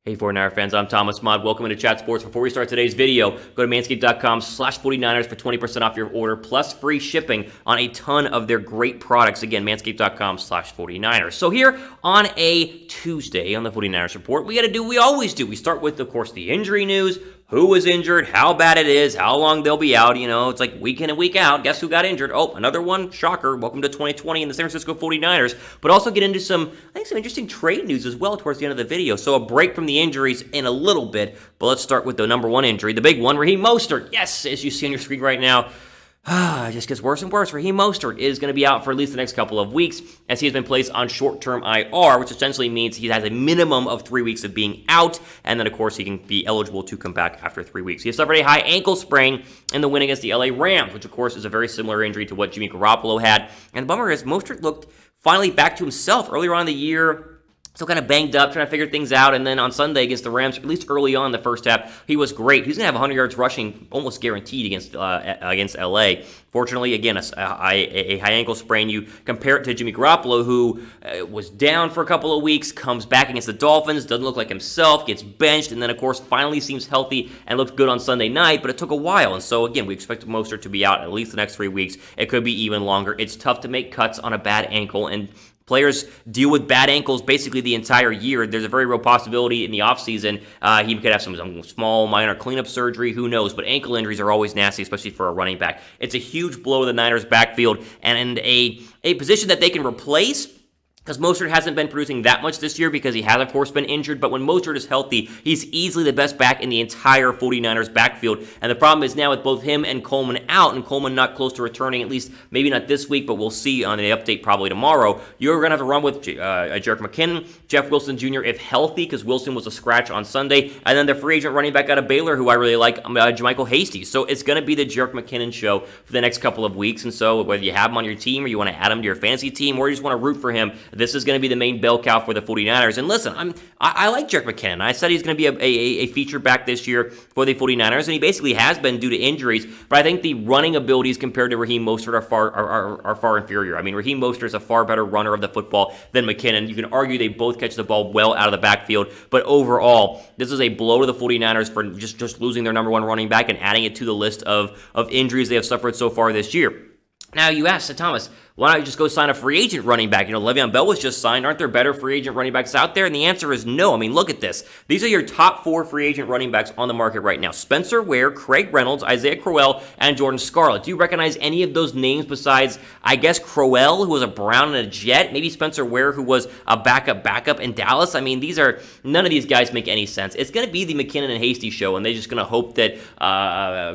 Hey 49er fans, I'm Thomas Mott. Welcome into Chat Sports. Before we start today's video, go to manscaped.com/49ers for 20% off your order, plus free shipping on a ton of their great products. Again, manscaped.com/49ers. So here on a Tuesday on the 49ers Report, we got to do what we always do. We start with, of course, the injury news. Who was injured, how bad it is, how long they'll be out. You know, it's like week in and week out. Guess who got injured? Oh, another one. Shocker. Welcome to 2020 in the San Francisco 49ers. But also get into some interesting trade news as well towards the end of the video. So a break from the injuries in a little bit. But let's start with the number one injury, the big one, Raheem Mostert. Yes, as you see on your screen right now. It just gets worse and worse. Raheem Mostert is going to be out for at least the next couple of weeks as he has been placed on short-term IR, which essentially means he has a minimum of 3 weeks of being out, and then, of course, he can be eligible to come back after 3 weeks. He has suffered a high ankle sprain in the win against the LA Rams, which, of course, is a very similar injury to what Jimmy Garoppolo had. And the bummer is Mostert looked finally back to himself earlier on in the year. Still kind of banged up, trying to figure things out, and then on Sunday against the Rams, at least early on in the first half, he was great. He's going to have 100 yards rushing, almost guaranteed against LA. Fortunately, again, a high ankle sprain. You compare it to Jimmy Garoppolo, who was down for a couple of weeks, comes back against the Dolphins, doesn't look like himself, gets benched, and then, of course, finally seems healthy and looked good on Sunday night, but it took a while. And so, again, we expect Mostert to be out at least the next 3 weeks. It could be even longer. It's tough to make cuts on a bad ankle, and players deal with bad ankles basically the entire year. There's a very real possibility in the offseason he could have some small, minor cleanup surgery. Who knows? But ankle injuries are always nasty, especially for a running back. It's a huge blow to the Niners' backfield and a position that they can replace, because Mostert hasn't been producing that much this year because he has, of course, been injured. But when Mostert is healthy, he's easily the best back in the entire 49ers backfield. And the problem is now with both him and Coleman out, and Coleman not close to returning, at least maybe not this week, but we'll see on the update probably tomorrow. You're going to have to run with Jerick McKinnon, Jeff Wilson Jr. if healthy, because Wilson was a scratch on Sunday. And then the free agent running back out of Baylor, who I really like, JaMycal Hasty. So it's going to be the Jerick McKinnon show for the next couple of weeks. And so whether you have him on your team or you want to add him to your fantasy team or you just want to root for him, this is going to be the main bell cow for the 49ers. And listen, I like Jerick McKinnon. I said he's going to be a feature back this year for the 49ers, and he basically has been due to injuries. But I think the running abilities compared to Raheem Mostert are far inferior. I mean, Raheem Mostert is a far better runner of the football than McKinnon. You can argue they both catch the ball well out of the backfield, but overall, this is a blow to the 49ers for just losing their number one running back and adding it to the list of injuries they have suffered so far this year. Now, you asked, Thomas, why don't you just go sign a free agent running back? You know, Le'Veon Bell was just signed. Aren't there better free agent running backs out there? And the answer is no. I mean, look at this. These are your top 4 free agent running backs on the market right now. Spencer Ware, Craig Reynolds, Isaiah Crowell, and Jordan Scarlett. Do you recognize any of those names besides, I guess, Crowell, who was a Brown and a Jet? Maybe Spencer Ware, who was a backup in Dallas? I mean, none of these guys make any sense. It's going to be the McKinnon and Hasty show, and they're just going to hope that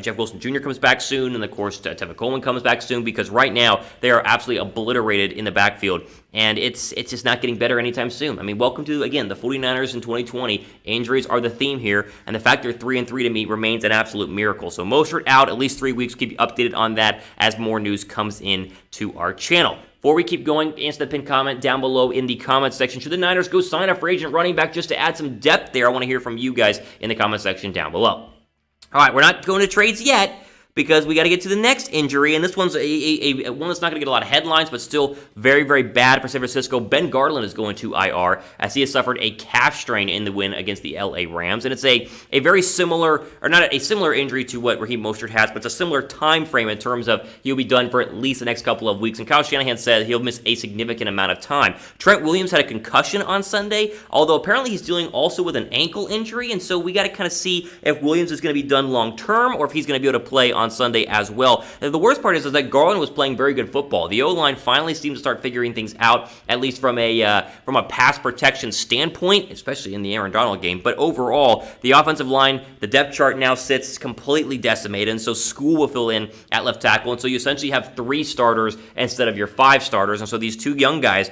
Jeff Wilson Jr. comes back soon, and, of course, Tevin Coleman comes back soon, because right now they are absolutely obliterated in the backfield, and it's just not getting better anytime soon. I mean, welcome to, again, the 49ers in 2020. Injuries are the theme here, and the fact they're 3-3 to me remains an absolute miracle. So Mostert out at least 3 weeks. Keep you updated on that as more news comes in to our channel. Before we keep going, answer the pinned comment down below in the comment section. Should the Niners go sign a free agent running back just to add some depth there? I want to hear from you guys in the comment section down below. All right, we're not going to trades yet, because we got to get to the next injury, and this one's a one that's not going to get a lot of headlines, but still very, very bad for San Francisco. Ben Garland is going to IR as he has suffered a calf strain in the win against the LA Rams, and it's a very similar, or not a similar injury to what Raheem Mostert has, but it's a similar time frame in terms of he'll be done for at least the next couple of weeks, and Kyle Shanahan said he'll miss a significant amount of time. Trent Williams had a concussion on Sunday, although apparently he's dealing also with an ankle injury, and so we got to kind of see if Williams is going to be done long term or if he's going to be able to play on Sunday as well. And the worst part is that Garland was playing very good football. The O-line finally seems to start figuring things out, at least from a pass protection standpoint, especially in the Aaron Donald game. But overall, the offensive line, the depth chart now sits completely decimated, and so School will fill in at left tackle, and so you essentially have 3 starters instead of your 5 starters, and so these 2 young guys,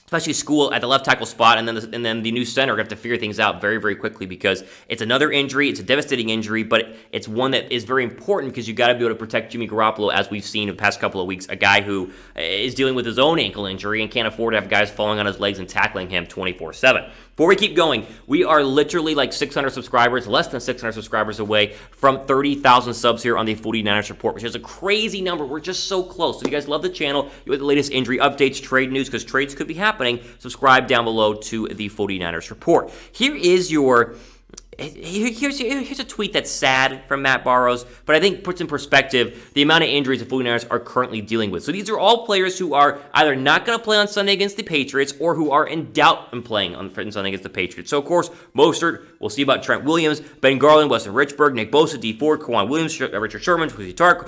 especially School at the left tackle spot, and then the new center are going to have to figure things out very, very quickly, because it's another injury. It's a devastating injury, but it's one that is very important because you got to be able to protect Jimmy Garoppolo, as we've seen in the past couple of weeks, a guy who is dealing with his own ankle injury and can't afford to have guys falling on his legs and tackling him 24/7. Before we keep going, we are literally like 600 subscribers, less than 600 subscribers away from 30,000 subs here on the 49ers Report, which is a crazy number. We're just so close. So if you guys love the channel, you want the latest injury updates, trade news, because trades could be happening. happening, subscribe down below to the 49ers report. Here's a tweet that's sad from Matt Barrows, but I think puts in perspective the amount of injuries the 49ers are currently dealing with. So these are all players who are either not going to play on Sunday against the Patriots or who are in doubt in playing on Sunday against the Patriots. So, of course, Mostert, we'll see about Trent Williams, Ben Garland, Weston Richburg, Nick Bosa, D Ford, Kwan Williams, Richard Sherman, Twizzy Tark,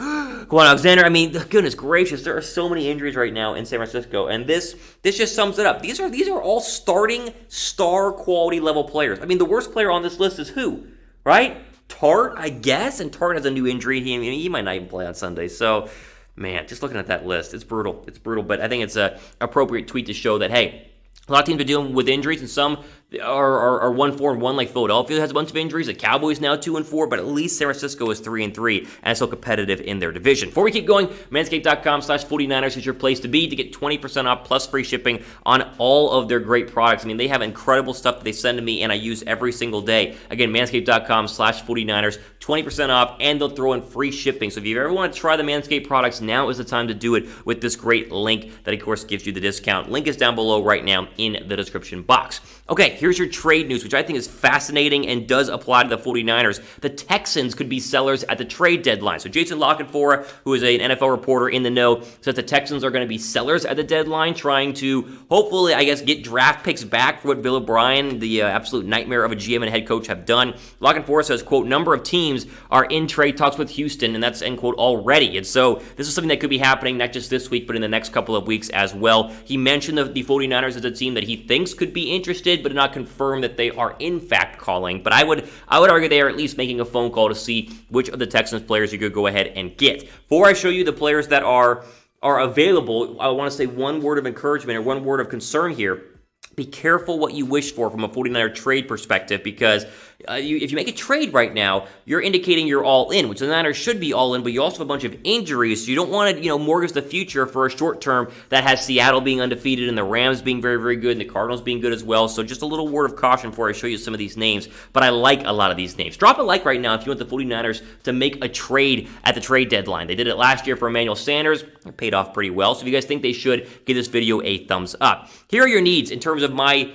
Kwan Alexander. I mean, goodness gracious, there are so many injuries right now in San Francisco, and this just sums it up. These are all starting star quality level players. I mean, the worst player on this list is who, right? Tart, I guess, and Tart has a new injury. He might not even play on Sunday. So, man, just looking at that list, it's brutal. It's brutal, but I think it's an appropriate tweet to show that, hey, a lot of teams are dealing with injuries, and some are 1-4-1, like Philadelphia has a bunch of injuries. The Cowboys now 2-4, but at least San Francisco is 3-3 and still competitive in their division. Before we keep going, manscaped.com/49ers is your place to be to get 20% off plus free shipping on all of their great products. I mean, they have incredible stuff that they send to me and I use every single day. Again, manscaped.com/49ers, 20% off, and they'll throw in free shipping. So if you ever want to try the Manscaped products, now is the time to do it with this great link that, of course, gives you the discount. Link is down below right now in the description box. Okay, here's your trade news, which I think is fascinating and does apply to the 49ers. The Texans could be sellers at the trade deadline. So Jason Lockenfora, who is an NFL reporter in the know, says the Texans are going to be sellers at the deadline, trying to hopefully, I guess, get draft picks back for what Bill O'Brien, the absolute nightmare of a GM and head coach, have done. Lockenfora says, quote, number of teams are in trade talks with Houston, and that's, end quote, already. And so this is something that could be happening not just this week, but in the next couple of weeks as well. He mentioned the 49ers as a team that he thinks could be interested, but not confirm that they are in fact calling. But I would argue they are at least making a phone call to see which of the Texans players you could go ahead and get. Before I show you the players that are available, I want to say one word of encouragement or one word of concern here. Be careful what you wish for from a 49er trade perspective, because if you make a trade right now, you're indicating you're all in, which the Niners should be all in, but you also have a bunch of injuries, so you don't want to, mortgage the future for a short term that has Seattle being undefeated and the Rams being very, very good and the Cardinals being good as well. So just a little word of caution before I show you some of these names, but I like a lot of these names. Drop a like right now if you want the 49ers to make a trade at the trade deadline. They did it last year for Emmanuel Sanders. It paid off pretty well. So if you guys think they should, give this video a thumbs up. Here are your needs in terms of my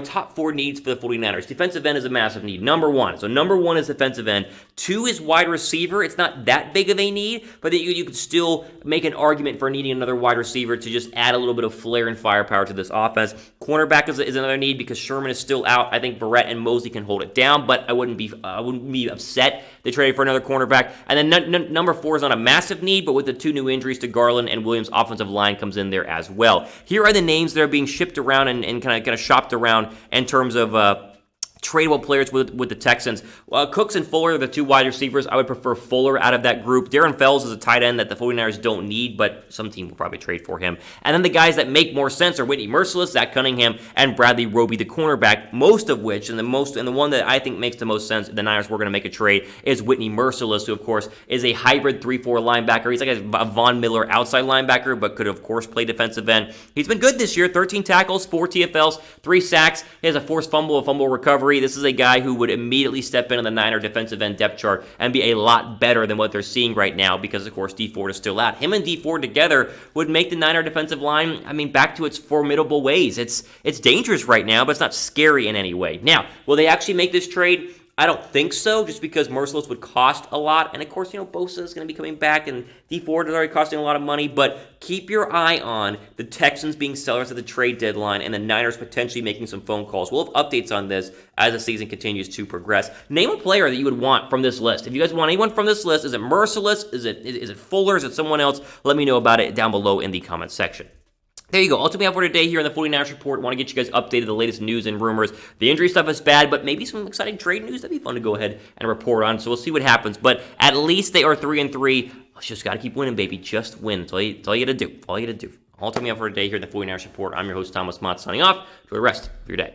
top 4 needs for the 49ers. Defensive end is a massive need. Number 1. So number 1 is defensive end. 2 is wide receiver. It's not that big of a need, but you could still make an argument for needing another wide receiver to just add a little bit of flair and firepower to this offense. Cornerback is another need because Sherman is still out. I think Barrett and Mosley can hold it down, but I wouldn't be upset they traded for another cornerback. And then number 4 is not a massive need, but with the 2 new injuries to Garland and Williams, offensive line comes in there as well. Here are the names that are being shipped around and kind of shopped around in terms of tradable players with the Texans. Cooks and Fuller are the 2 wide receivers. I would prefer Fuller out of that group. Darren Fells is a tight end that the 49ers don't need, but some team will probably trade for him. And then the guys that make more sense are Whitney Mercilus, Zach Cunningham, and Bradley Roby, the cornerback, most of which, and the one that I think makes the most sense, the Niners were going to make a trade, is Whitney Mercilus, who, of course, is a hybrid 3-4 linebacker. He's like a Von Miller outside linebacker, but could, of course, play defensive end. He's been good this year, 13 tackles, 4 TFLs, 3 sacks. He has a forced fumble, a fumble recovery. This is a guy who would immediately step in on the Niner defensive end depth chart and be a lot better than what they're seeing right now because, of course, D Ford is still out. Him and D Ford together would make the Niner defensive line, back to its formidable ways. It's dangerous right now, but it's not scary in any way. Now, will they actually make this trade? I don't think so, just because Mercilus would cost a lot. And, of course, Bosa is going to be coming back, and D Ford is already costing a lot of money. But keep your eye on the Texans being sellers at the trade deadline and the Niners potentially making some phone calls. We'll have updates on this as the season continues to progress. Name a player that you would want from this list. If you guys want anyone from this list, is it Mercilus? Is it Fuller? Is it someone else? Let me know about it down below in the comments section. There you go. Ultimately, for today here on the 49ers Report. Want to get you guys updated the latest news and rumors. The injury stuff is bad, but maybe some exciting trade news. That'd be fun to go ahead and report on. So we'll see what happens. But at least they are 3-3. Just got to keep winning, baby. Just win. That's all you got to do. All you got to do. Ultimately, for today here in the 49ers Report. I'm your host, Thomas Mott, signing off. Enjoy the rest of your day.